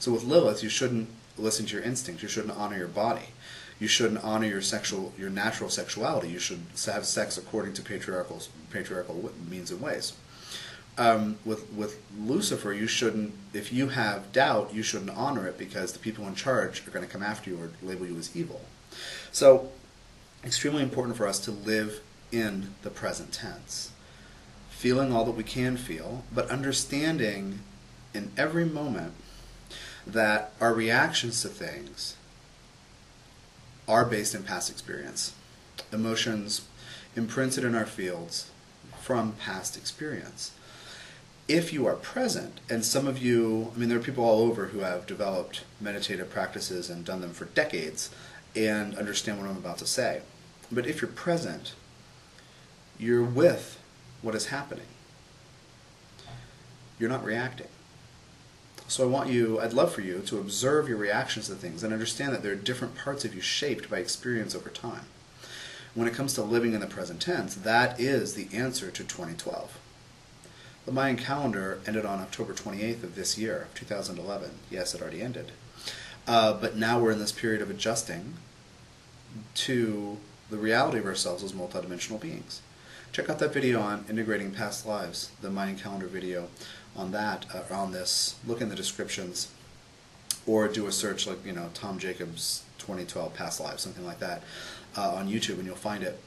So with Lilith, you shouldn't listen to your instincts. You shouldn't honor your body. You shouldn't honor your natural sexuality. You should have sex according to patriarchal means and ways. With Lucifer, you shouldn't. If you have doubt, you shouldn't honor it, because the people in charge are going to come after you or label you as evil. So, extremely important for us to live in the present tense, feeling all that we can feel, but understanding in every moment that our reactions to things are based in past experience. Emotions imprinted in our fields from past experience. If you are present, and some of you, there are people all over who have developed meditative practices and done them for decades and understand what I'm about to say. But if you're present, you're with what is happening. You're not reacting. So I'd love for you to observe your reactions to things and understand that there are different parts of you shaped by experience over time. When it comes to living in the present tense, that is the answer to 2012. The Mayan calendar ended on October 28th of this year, 2011. Yes, it already ended. But now we're in this period of adjusting to the reality of ourselves as multidimensional beings. Check out that video on integrating past lives, the Mayan calendar video on that, on this. Look in the descriptions, or do a search like, Tom Jacobs 2012 past lives, something like that, on YouTube, and you'll find it.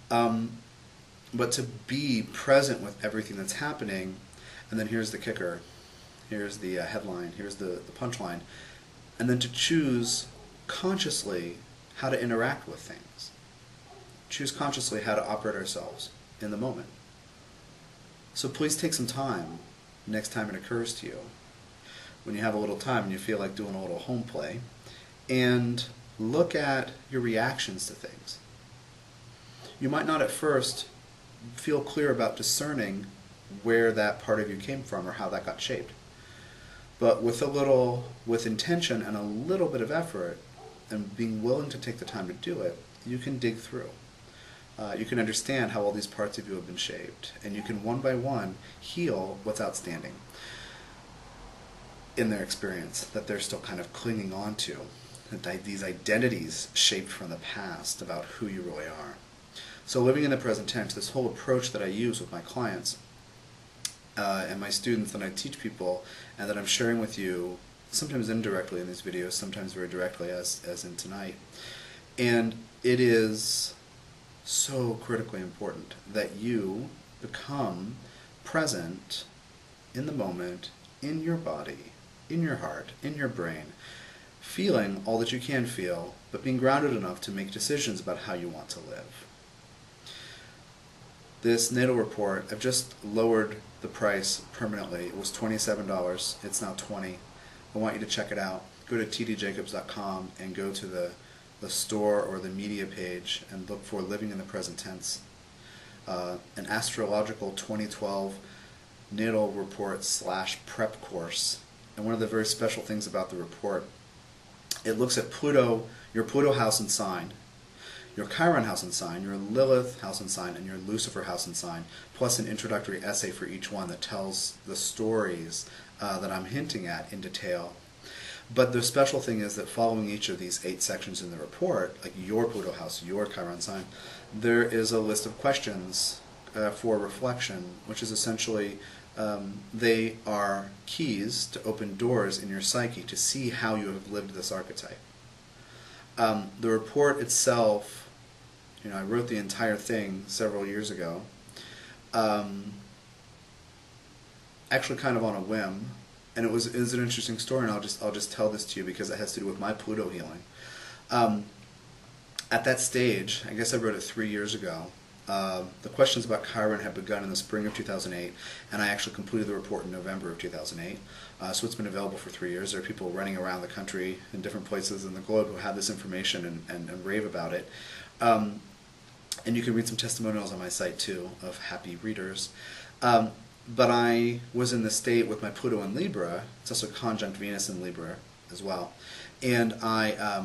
But to be present with everything that's happening, and then here's the kicker, here's the headline, here's the punchline, and then to choose consciously how to interact with things. Choose consciously how to operate ourselves in the moment. So please take some time next time it occurs to you, when you have a little time and you feel like doing a little home play, and look at your reactions to things. You might not at first feel clear about discerning where that part of you came from or how that got shaped. But with intention and a little bit of effort and being willing to take the time to do it, you can dig through. You can understand how all these parts of you have been shaped, and you can one by one heal what's outstanding in their experience that they're still kind of clinging on to, these identities shaped from the past about who you really are. So living in the present tense, this whole approach that I use with my clients and my students that I teach people and that I'm sharing with you, sometimes indirectly in these videos, sometimes very directly as in tonight. And it is so critically important that you become present in the moment, in your body, in your heart, in your brain, feeling all that you can feel, but being grounded enough to make decisions about how you want to live. This Natal Report, I've just lowered the price permanently. It was $27. It's now $20. I want you to check it out. Go to TomJacobs.com and go to the store or the media page and look for Living in the Present Tense. An Astrological 2012 Natal Report / prep course. And one of the very special things about the report, it looks at Pluto, your Pluto house and sign, your Chiron house and sign, your Lilith house and sign, and your Lucifer house and sign, plus an introductory essay for each one that tells the stories that I'm hinting at in detail. But the special thing is that following each of these 8 sections in the report, like your Pluto house, your Chiron sign, there is a list of questions for reflection, which is essentially, they are keys to open doors in your psyche to see how you have lived this archetype. The report itself, I wrote the entire thing several years ago, actually kind of on a whim, and it was an interesting story, and I'll just tell this to you because it has to do with my Pluto healing. At that stage, I guess I wrote it 3 years ago. The questions about Chiron had begun in the spring of 2008, and I actually completed the report in November of 2008. So it's been available for 3 years. There are people running around the country in different places in the globe who have this information and rave about it. And you can read some testimonials on my site too of happy readers. But I was in the state with my Pluto in Libra. It's also conjunct Venus in Libra as well. And I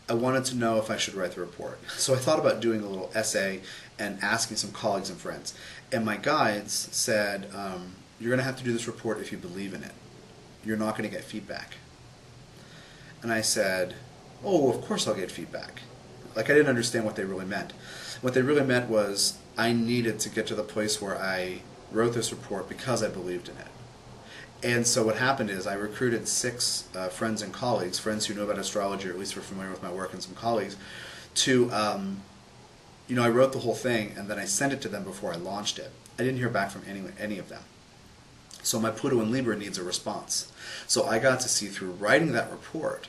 wanted to know if I should write the report. So I thought about doing a little essay and asking some colleagues and friends. And my guides said, you're going to have to do this report if you believe in it. you're not going to get feedback. And I said, oh, of course I'll get feedback. Like, I didn't understand what they really meant. What they really meant was I needed to get to the place where I wrote this report because I believed in it. And so what happened is I recruited 6 friends and colleagues, friends who know about astrology, or at least were familiar with my work, and some colleagues, to, I wrote the whole thing and then I sent it to them before I launched it. I didn't hear back from any of them. So my Pluto in Libra needs a response. So I got to see through writing that report,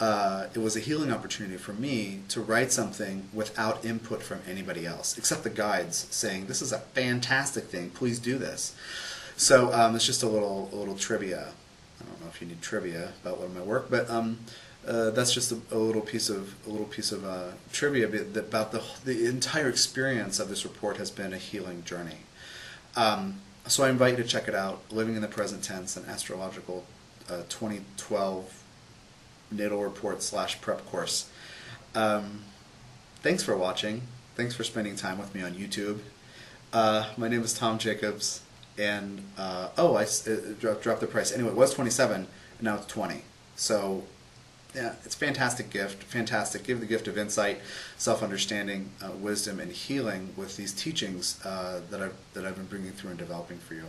it was a healing opportunity for me to write something without input from anybody else, except the guides saying, this is a fantastic thing, please do this. So it's just a little trivia. I don't know if you need trivia about one of my work, but that's just a little piece of trivia about the entire experience of this report has been a healing journey. So I invite you to check it out. Living in the Present Tense, an Astrological 2012 Natal Report / prep course. Thanks for watching. Thanks for spending time with me on YouTube. My name is Tom Jacobs. And I dropped the price. Anyway, it was $27, and now it's $20. So, yeah, it's a fantastic gift. Fantastic. Give the gift of insight, self-understanding, wisdom, and healing with these teachings that I've been bringing through and developing for you.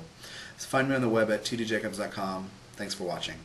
So find me on the web at tdjacobs.com. Thanks for watching.